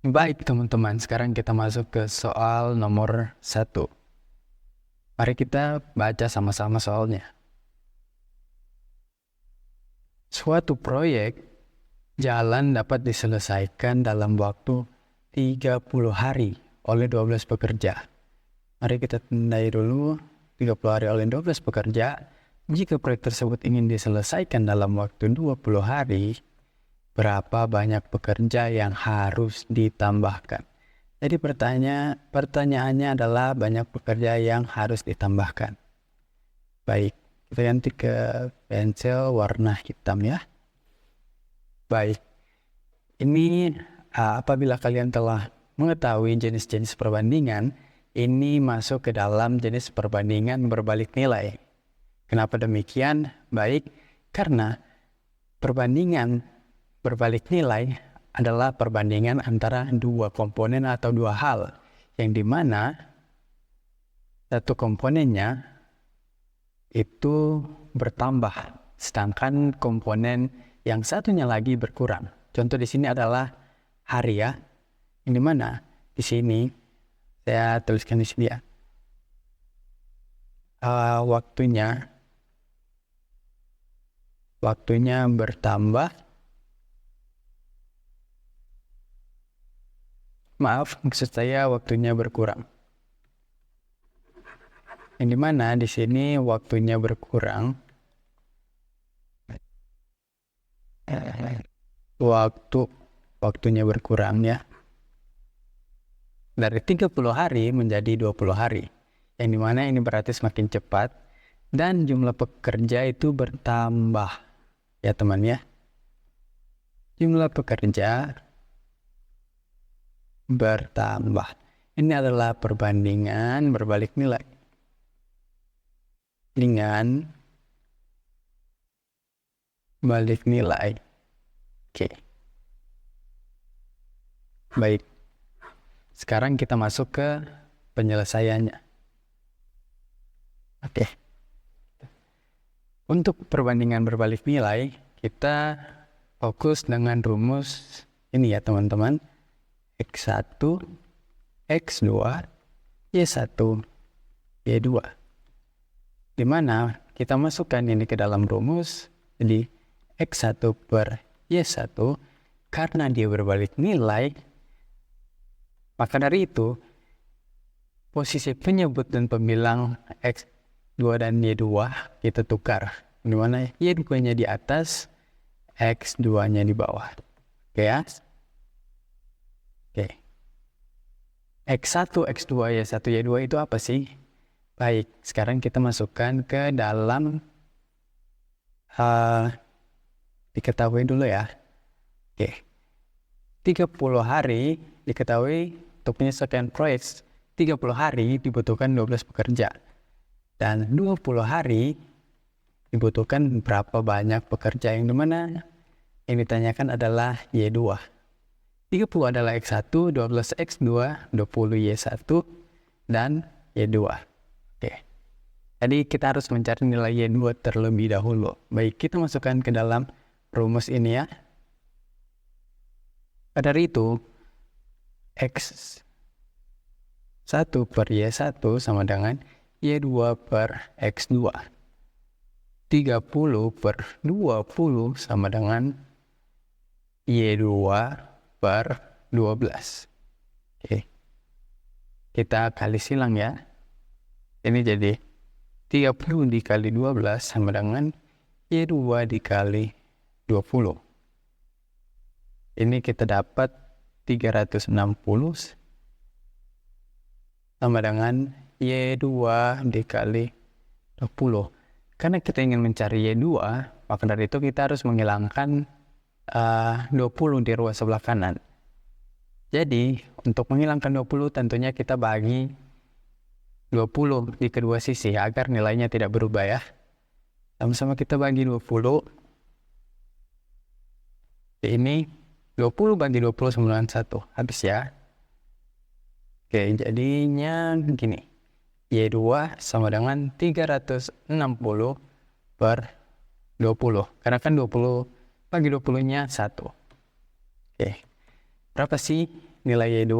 Baik teman-teman, sekarang kita masuk ke soal nomor 1. Mari kita baca sama-sama soalnya. Suatu proyek jalan dapat diselesaikan dalam waktu 30 hari oleh 12 pekerja. Mari kita tandai dulu 30 hari oleh 12 pekerja. Jika proyek tersebut ingin diselesaikan dalam waktu 20 hari, berapa banyak pekerja yang harus ditambahkan? Jadi pertanyaannya adalah banyak pekerja yang harus ditambahkan. Baik, kita ganti ke pensil warna hitam ya. Baik, ini apabila kalian telah mengetahui jenis-jenis perbandingan, ini masuk ke dalam jenis perbandingan berbalik nilai. Kenapa demikian? Baik, karena perbandingan berbalik nilai adalah perbandingan antara dua komponen atau dua hal, yang dimana satu komponennya itu bertambah, sedangkan komponen yang satunya lagi berkurang. Contoh di sini adalah hari ya, yang dimana di sini saya tuliskan di sini ya, waktunya bertambah. Maaf, maksud saya waktunya berkurang. Yang dimana di sini waktunya berkurang. Waktunya berkurang ya. Dari 30 hari menjadi 20 hari. Yang dimana ini berarti semakin cepat. Dan jumlah pekerja itu bertambah. Ya teman ya. Jumlah pekerja bertambah. Ini adalah perbandingan berbalik nilai dengan balik nilai. Oke. Baik. Sekarang kita masuk ke penyelesaiannya. Oke. Untuk perbandingan berbalik nilai, kita fokus dengan rumus ini ya teman-teman. X1, X2, Y1, Y2. Dimana kita masukkan ini ke dalam rumus. Jadi X1 per Y1, karena dia berbalik nilai, maka dari itu posisi penyebut dan pembilang X2 dan Y2 kita tukar. Dimana Y2-nya di atas, X2-nya di bawah. Oke ya? Oke. X1, X2, Y1, Y2 itu apa sih? Baik, sekarang kita masukkan ke dalam diketahui dulu ya. Oke. 30 hari diketahui untuk penyelesaian proyek 30 hari dibutuhkan 12 pekerja. Dan 20 hari dibutuhkan berapa banyak pekerja, yang dimana yang ditanyakan adalah Y2. 30 adalah X1, 12 X2, 20 Y1, dan Y2. Oke. Jadi kita harus mencari nilai Y2 terlebih dahulu. Baik, kita masukkan ke dalam rumus ini ya. Dari itu, X1 per Y1 sama dengan Y2 per X2. 30 per 20 sama dengan Y2 per 12. Oke. Kita kali silang ya. Ini jadi 30 dikali 12 sama dengan Y2 dikali 20. Ini kita dapat 360 sama dengan Y2 dikali 20. Karena kita ingin mencari Y2, maka dari itu kita harus menghilangkan 20 di ruas sebelah kanan. Jadi untuk menghilangkan 20 tentunya kita bagi 20 di kedua sisi agar nilainya tidak berubah ya. Sama-sama kita bagi 20. Ini 20 bagi 20 sama dengan 1. Habis ya. Oke, jadinya gini. Y2 sama dengan 360 per 20. Karena kan 20 bagi 20-nya 1. Oke. Berapa sih nilai Y2?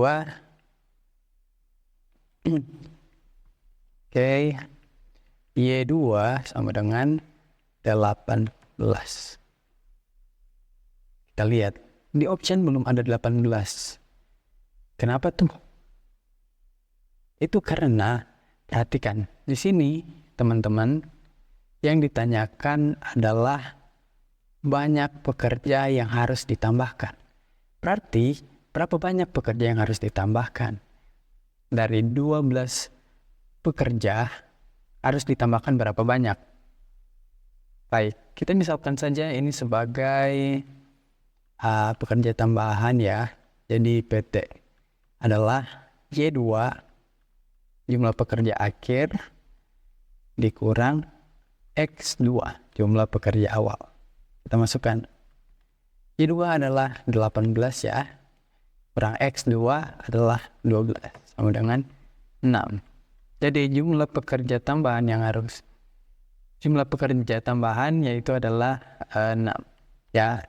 Oke. Y2 sama dengan 18. Kita lihat. Di option belum ada 18. Kenapa tuh? Itu karena, perhatikan, di sini teman-teman, yang ditanyakan adalah banyak pekerja yang harus ditambahkan. Berarti, berapa banyak pekerja yang harus ditambahkan? Dari 12 pekerja, harus ditambahkan berapa banyak? Baik, kita misalkan saja ini sebagai pekerja tambahan ya. Jadi PT adalah Y2 jumlah pekerja akhir dikurang X2 jumlah pekerja awal. Kita masukkan Y2 adalah 18 ya, kurang X2 adalah 12 sama dengan 6. Jadi jumlah pekerja tambahan yaitu adalah 6 ya.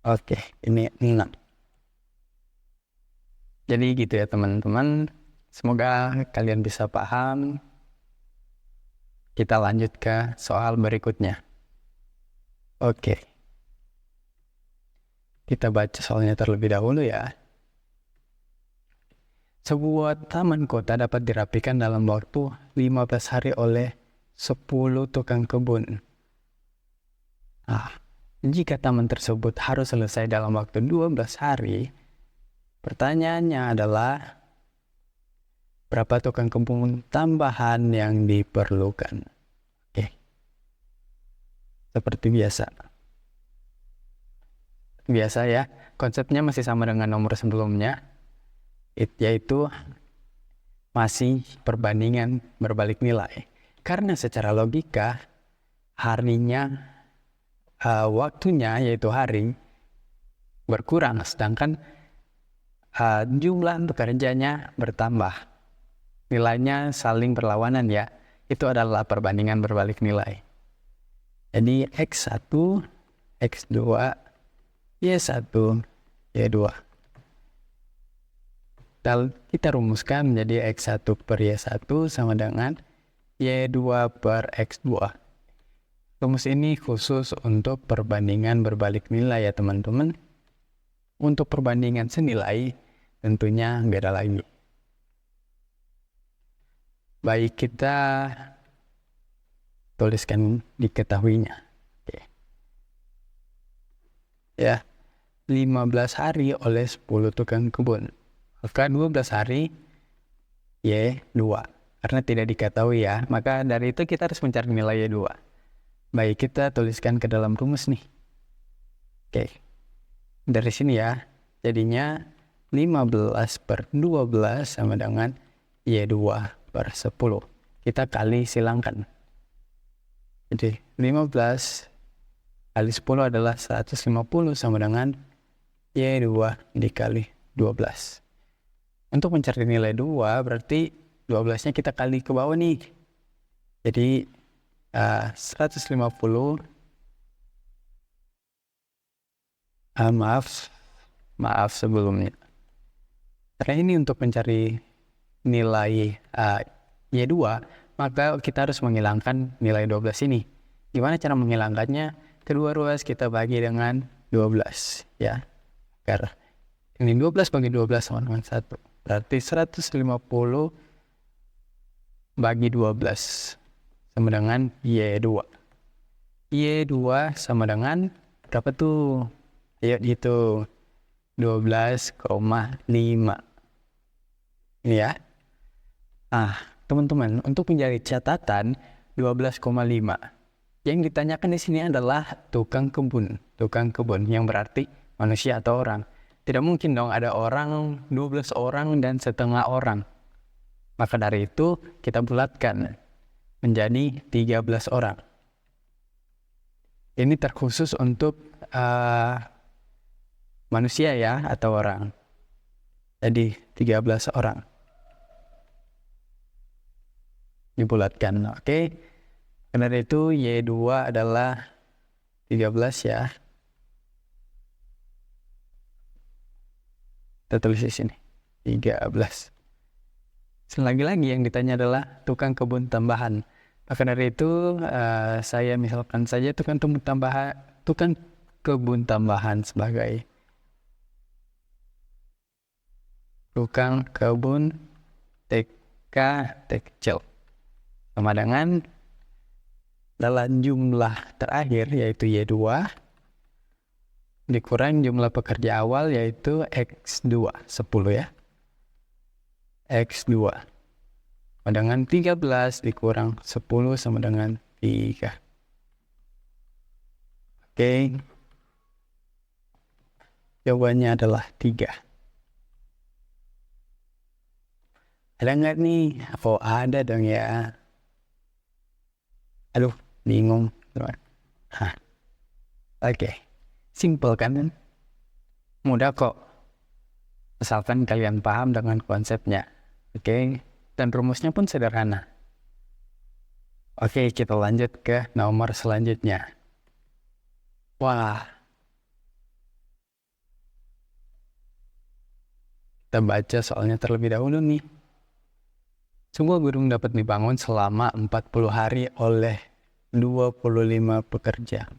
Oke, ini 6. Jadi gitu ya teman-teman. Semoga kalian bisa paham. Kita lanjut ke soal berikutnya. Oke. Kita baca soalnya terlebih dahulu ya. Sebuah taman kota dapat dirapikan dalam waktu 15 hari oleh 10 tukang kebun. Jika taman tersebut harus selesai dalam waktu 12 hari, pertanyaannya adalah berapa tukang kebun tambahan yang diperlukan? Oke. Seperti biasa. Biasa ya, konsepnya masih sama dengan nomor sebelumnya, yaitu masih perbandingan berbalik nilai. Karena secara logika, harinya, waktunya yaitu hari berkurang, sedangkan jumlah pekerjanya bertambah. Nilainya saling berlawanan ya. Itu adalah perbandingan berbalik nilai. Jadi X1, X2, Y1, Y2. Dan kita rumuskan menjadi X1 per Y1 sama dengan Y2 per X2. Rumus ini khusus untuk perbandingan berbalik nilai ya teman-teman. Untuk perbandingan senilai tentunya beda lagi. Baik, kita tuliskan diketahuinya. Oke. Ya, 15 hari oleh 10 tukang kebun. Maka 12 hari Y2. Karena tidak diketahui ya, maka dari itu kita harus mencari nilai Y2. Baik, kita tuliskan ke dalam rumus nih. Oke. Dari sini ya, jadinya 15 per 12 sama dengan Y2 per 10. Kita kali silangkan. Jadi 15 kali 10 adalah 150 sama dengan Y2 dikali 12. Untuk mencari nilai 2 berarti 12-nya kita kali ke bawah nih. Jadi 150 maaf sebelumnya. Karena ini untuk mencari nilai Y2, maka kita harus menghilangkan nilai 12 ini. Gimana cara menghilangkannya? Kedua ruas kita bagi dengan 12 ya. Karena ini 12 bagi 12 sama dengan 1. Berarti 150 bagi 12 sama dengan Y2. Y2 sama dengan berapa tuh? Ayo hitung. 12,5. Ini ya. Teman-teman, untuk menjadi catatan 12,5. Yang ditanyakan di sini adalah tukang kebun. Tukang kebun yang berarti manusia atau orang. Tidak mungkin dong ada orang, 12 orang dan setengah orang. Maka dari itu kita bulatkan menjadi 13 orang. Ini terkhusus untuk manusia ya atau orang. Jadi 13 orang. Dibulatkan, oke. Karena itu Y2 adalah 13 ya. Kita tulis di sini 13. Lagi-lagi yang ditanya adalah tukang kebun tambahan. Maka dari itu saya misalkan saja tukang kebun tambahan sebagai tukang kebun TK kecil sama dengan dalam jumlah terakhir yaitu Y2 dikurang jumlah pekerja awal yaitu X2 10 ya. X2 sama dengan 13 dikurang 10 sama dengan 3. Oke. Jawabannya adalah 3. Ada nggak nih? Oh, ada dong ya. Aduh, bingung. Oke. Simple kan? Mudah kok. Asalkan kalian paham dengan konsepnya. Oke. Dan rumusnya pun sederhana. Oke, kita lanjut ke nomor selanjutnya. Wah. Kita baca soalnya terlebih dahulu nih. Sebuah gedung dapat dibangun selama 40 hari oleh 25 pekerja.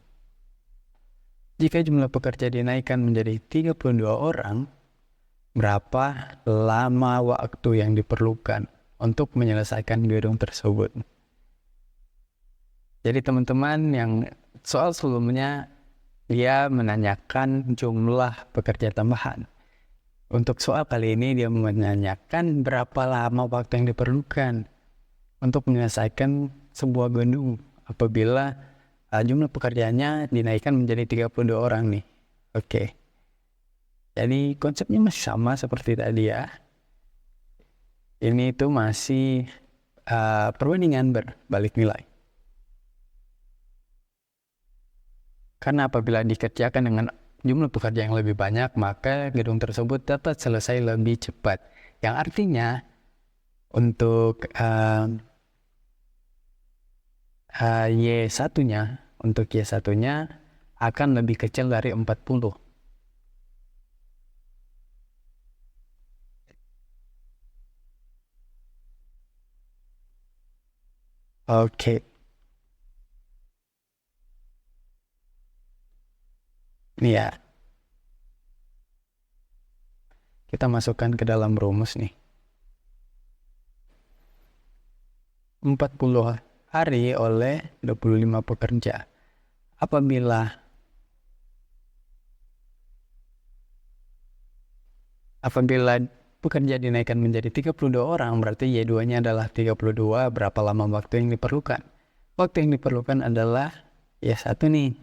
Jika jumlah pekerja dinaikkan menjadi 32 orang, berapa lama waktu yang diperlukan untuk menyelesaikan gedung tersebut? Jadi teman-teman yang soal sebelumnya dia menanyakan jumlah pekerja tambahan. Untuk soal kali ini dia menanyakan berapa lama waktu yang diperlukan untuk menyelesaikan sebuah gedung apabila jumlah pekerjaannya dinaikkan menjadi 32 orang nih. Oke. Jadi konsepnya masih sama seperti tadi ya. Ini itu masih perbandingan berbalik nilai. Karena apabila dikerjakan dengan jumlah pekerja yang lebih banyak, maka gedung tersebut dapat selesai lebih cepat. Yang artinya untuk Y1-nya akan lebih kecil dari 40. Oke. Ini ya. Kita masukkan ke dalam rumus nih. 40 hari oleh 25 pekerja. Apabila pekerja dinaikkan menjadi 32 orang, berarti Y2-nya adalah 32. Berapa lama waktu yang diperlukan? Waktu yang diperlukan adalah Y1 nih,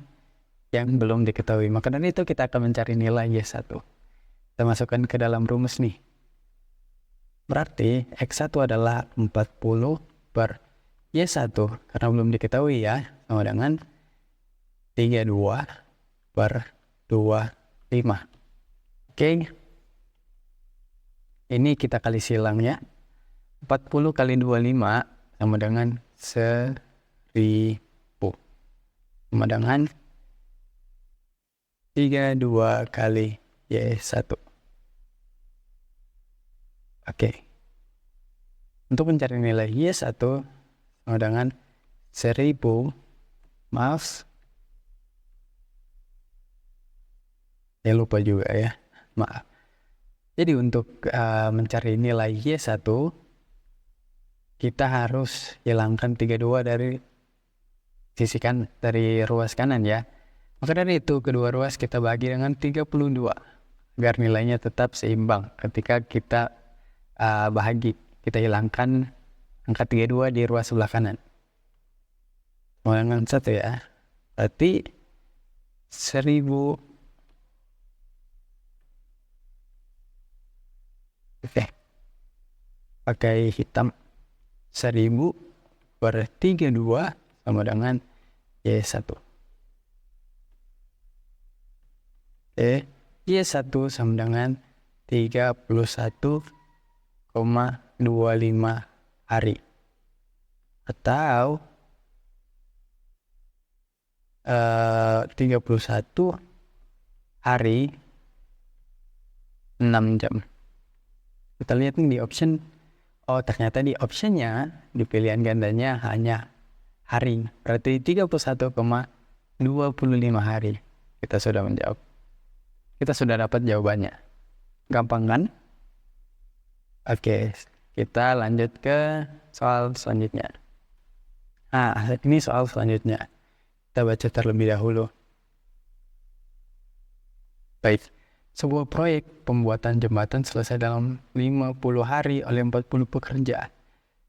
yang belum diketahui. Maka dari itu kita akan mencari nilai Y1. Kita masukkan ke dalam rumus nih. Berarti X1 adalah 40 per Y1, karena belum diketahui ya, sama dengan 32 per 25. Oke. Ini kita kali silang ya. 40 kali 25 sama dengan 1000. Sama dengan 32 kali Y1. Oke. Untuk mencari nilai Y1 sama dengan 1000. Maaf. Saya lupa juga ya. Maaf. Jadi untuk mencari nilai Y1, kita harus hilangkan 32 dari sisi dari ruas kanan ya. Maka dari itu kedua ruas kita bagi dengan 32 agar nilainya tetap seimbang. Ketika kita bahagi, kita hilangkan angka 32 di ruas sebelah kanan. Sama dengan 1 ya. Berarti 1000. Oke. Pakai hitam. 1000 per 32 sama dengan Y1. Y1 sama dengan 31,25 hari. Atau 31 hari 6 jam. Kita lihat nih di option. Oh, ternyata di optionnya, di pilihan gandanya hanya hari. Berarti 31,25 hari. Kita sudah menjawab. Kita sudah dapat jawabannya. Gampang kan? Oke, kita lanjut ke soal selanjutnya. Nah, ini soal selanjutnya. Kita baca terlebih dahulu. Baik, sebuah proyek pembuatan jembatan selesai dalam 50 hari oleh 40 pekerja.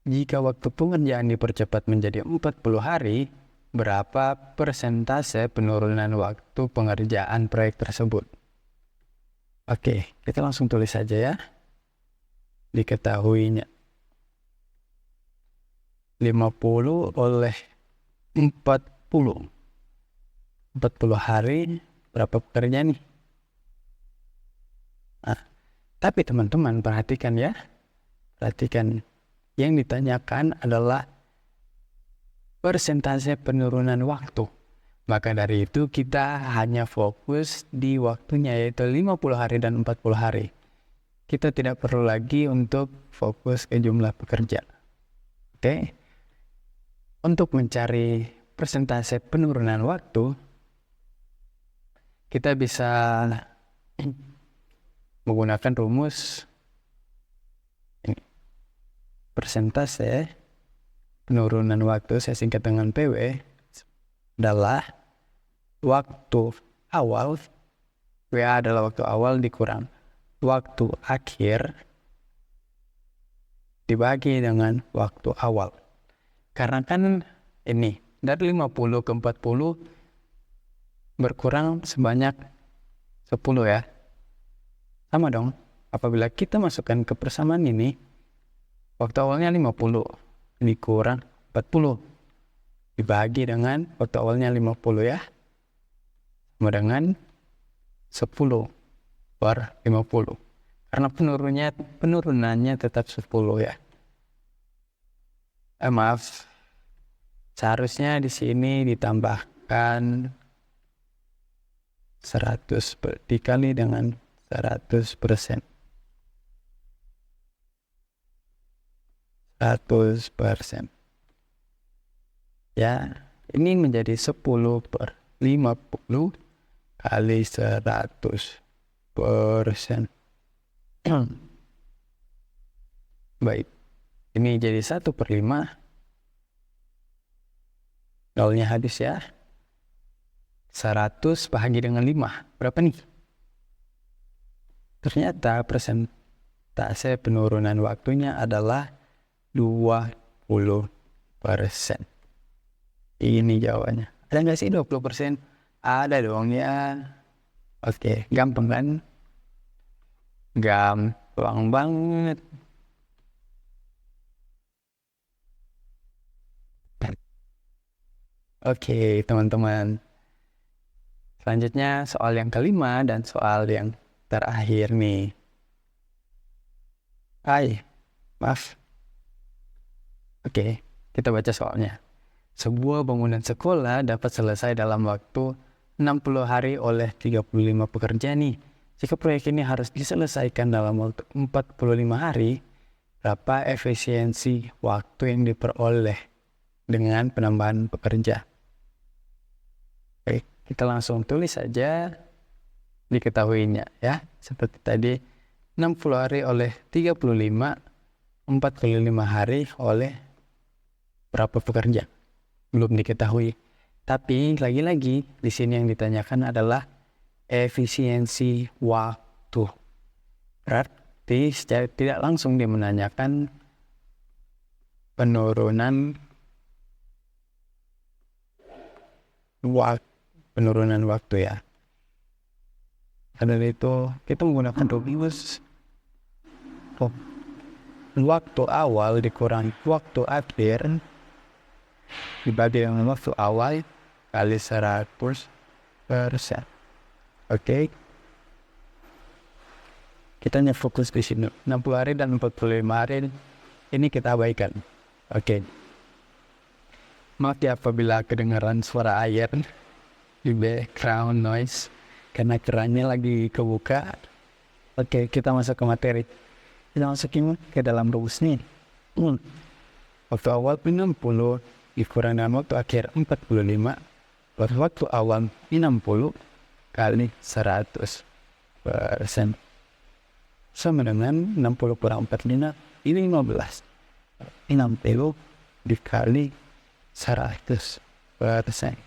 Jika waktu pengerjaan dipercepat menjadi 40 hari, berapa persentase penurunan waktu pengerjaan proyek tersebut? Oke, kita langsung tulis saja ya. Diketahuinya 50 oleh 40 hari, berapa pekerja nih? Nah, tapi teman-teman perhatikan ya, perhatikan, yang ditanyakan adalah persentase penurunan waktu. Maka dari itu kita hanya fokus di waktunya, yaitu 50 hari dan 40 hari. Kita tidak perlu lagi untuk fokus ke jumlah pekerja. Oke. Untuk mencari persentase penurunan waktu, kita bisa menggunakan rumus ini. Persentase penurunan waktu, saya singkat dengan PW, adalah waktu awal, WA adalah waktu awal dikurang waktu akhir dibagi dengan waktu awal. Karena kan ini dari 50 ke 40 berkurang sebanyak 10 ya. Sama dong, apabila kita masukkan ke persamaan ini, waktu awalnya 50 dikurang 40 dibagi dengan waktu awalnya 50 ya, sama dengan 10 per 50. Karena penurunannya tetap 10 ya. Maaf, seharusnya di sini ditambahkan 100 dikali dengan 100%. 100%. Ya, ini menjadi 10 per 50 kali 100%. Baik, ini jadi 1/5. Nolnya habis ya. 100 bahagi dengan 5. Berapa nih? Ternyata persentase penurunan waktunya adalah 20%. Ini jawabannya. Ada nggak sih 20%? Ada dong ya. Oke, gampang kan? Gampang banget. Oke, teman-teman. Selanjutnya soal yang kelima dan soal yang terakhir nih. Maaf. Oke, kita baca soalnya. Sebuah bangunan sekolah dapat selesai dalam waktu 60 hari oleh 35 pekerja nih. Jika proyek ini harus diselesaikan dalam waktu 45 hari, berapa efisiensi waktu yang diperoleh dengan penambahan pekerja? Oke, kita langsung tulis saja diketahuinya ya. Seperti tadi, 60 hari oleh 35, 45 hari oleh berapa pekerja? Belum diketahui. Tapi lagi-lagi di sini yang ditanyakan adalah efisiensi waktu. Berarti secara tidak langsung dia menanyakan penurunan waktu ya. Karena itu kita menggunakan rumus waktu awal dikurangi waktu akhir dibagi dengan waktu awal kali 100%. Oke. Kita hanya fokus di sini. 60 hari dan 45 hari ini kita abaikan. Oke. Maaf ya apabila kedengaran suara air. di background noise karena kerannya lagi kebuka. Oke, kita masuk ke materi. Kita masukin ke dalam rumus nih. Waktu awal 60 dikurangi dengan waktu akhir 45. Waktu awal 60 kali 100% sama dengan 60 kurang 45 ini 15. 60 dikali 100%.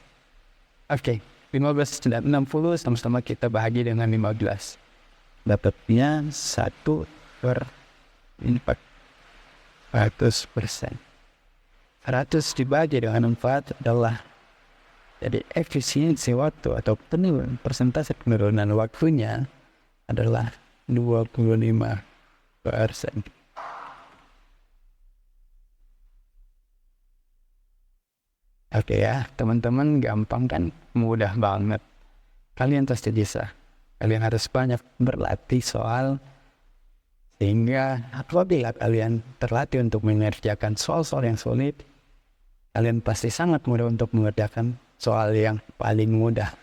Oke, 15 dan 60 sama-sama kita bahagi dengan 15. Dapatnya 1/400%. 100 dibagi dengan 4 adalah, jadi efisiensi waktu atau persentase penurunan waktunya adalah 25%. Oke ya, teman-teman, gampang kan? Mudah banget. Kalian pasti bisa. Kalian harus banyak berlatih soal, sehingga apabila kalian terlatih untuk mengerjakan soal-soal yang sulit, kalian pasti sangat mudah untuk mengerjakan soal yang paling mudah.